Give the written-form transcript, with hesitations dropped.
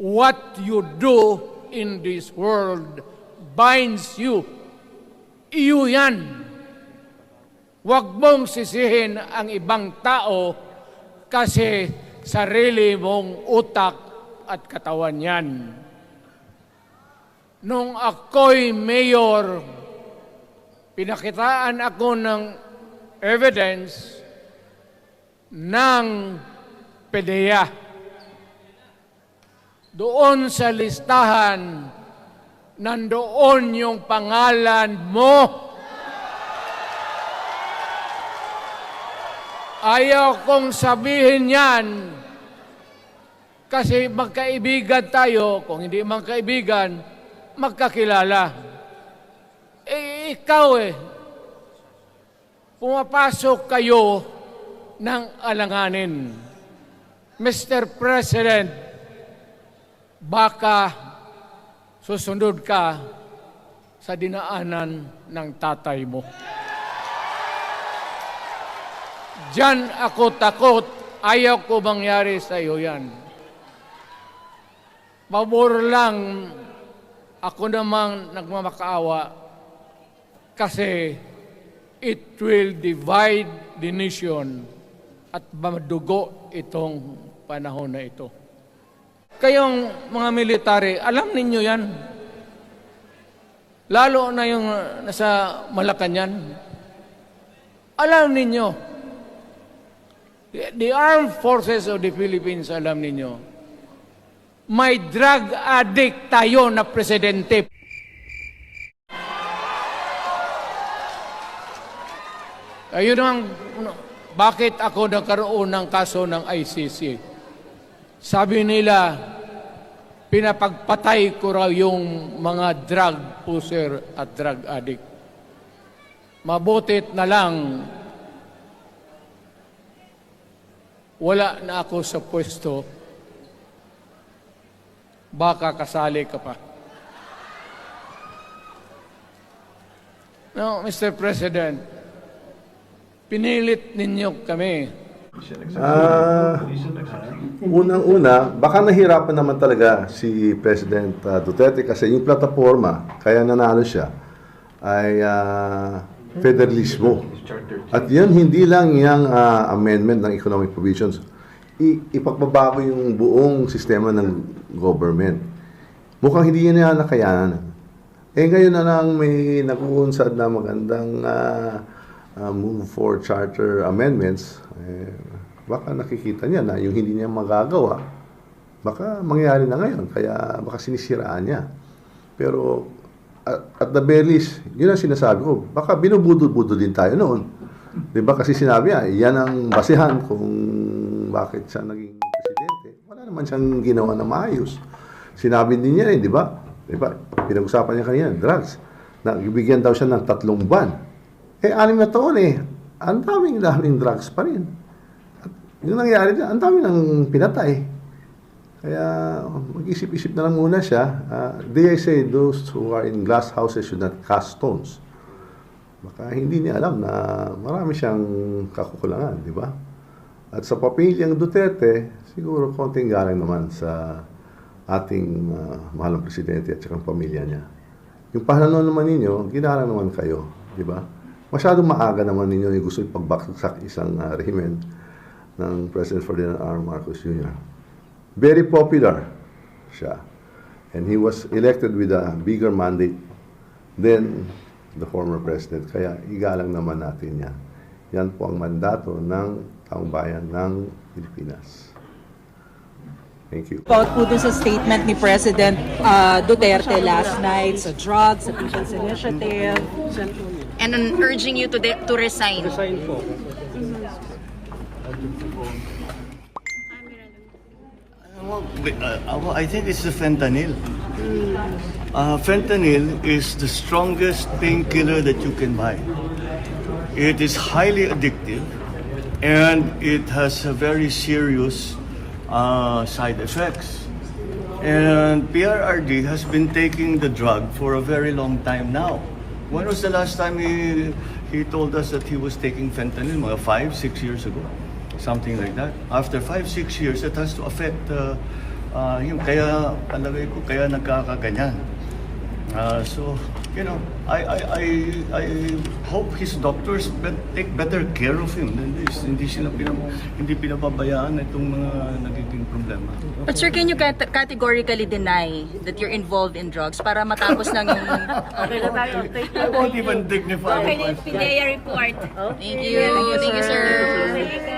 what you do in this world binds you. Iyo yan. Huwag mong sisihin ang ibang tao kasi sarili mong utak at katawan yan. Nung ako'y mayor, pinakitaan ako ng evidence ng PDEA. Doon sa listahan, nandoon yung pangalan mo. Ayaw kong sabihin yan kasi magkaibigan tayo. Kung hindi magkaibigan, magkakilala. Ikaw pumapasok kayo ng alanganin. Mr. President, baka susunod ka sa dinaanan ng tatay mo. Diyan ako takot. Ayaw ko mangyari sa iyo yan. Pabor lang, ako namang nagmamakaawa kasi it will divide the nation at madugo itong panahon na ito. Kayong mga military, alam ninyo yan. Lalo na yung nasa Malacanang. Alam ninyo. The Armed Forces of the Philippines, alam ninyo. May drug addict tayo na presidente. Ayun ang bakit ako nagkaroon ng kaso ng ICC. Sabi nila, pinapagpatay ko raw yung mga drug user at drug addict. Mabutit na lang, wala na ako sa pwesto, baka kasali ka pa. No, Mr. President, pinilit ninyo kami. Unang-una, baka nahirapan naman talaga si President Duterte kasi yung plataforma, kaya nanalo siya, ay federalismo. At yan, hindi lang yung amendment ng economic provisions. Ipagbabago yung buong sistema ng government. Mukhang hindi yan nakayanan. Ngayon na lang may nakuunsad na magandang move for charter amendments, baka nakikita niya na yung hindi niya magagawa, baka mangyari na ngayon, kaya baka sinisiraan niya. Pero at the very least, yun ang sinasabi ko, baka binubudol-budol din tayo noon. Diba? Kasi sinabi niya, yan ang basihan kung bakit siya naging presidente. Wala naman siyang ginawa na maayos. Sinabi din niya di ba? Diba? Pinag-usapan niya kanina, drugs. Bigyan daw siya ng 3 buwan. 6 na taon ang daming drugs pa rin. At yung nangyari dyan, ang dami ng pinatay. Kaya mag-isip-isip na lang muna siya. They say those who are in glass houses should not cast stones. Baka hindi niya alam na marami siyang kakukulangan, di ba? At sa papilyang Duterte, siguro konting galang naman sa ating mahalang presidente at saka pamilya niya. Yung pahlanon naman ninyo, ginalang naman kayo, di ba? Masyadong maaga naman ninyo yung gusto ipagbaksak isang rehimen ng President Ferdinand R. Marcos Jr. Very popular siya. And he was elected with a bigger mandate than the former president. Kaya igalang naman natin yan. Yan po ang mandato ng taong bayan ng Pilipinas. Thank you. About po dun sa statement ni President Duterte last night sa drugs, sa People's Initiative. And on urging you to resign. Resign po. I think it's the fentanyl. Fentanyl is the strongest painkiller that you can buy. It is highly addictive and it has a very serious side effects. And PRRD has been taking the drug for a very long time now. When was the last time he told us that he was taking fentanyl? 5-6 years ago, something like that. After 5-6 years, it has to affect Yung kaya palagay ko kaya nagkakaganyan. So, you know, I hope his doctors take better care of him than this. Hindi pinapabayaan itong mga nagiging problema. But sir, can you categorically deny that you're involved in drugs para matapos lang yung... I won't even dignify myself. Thank you. Thank you, sir.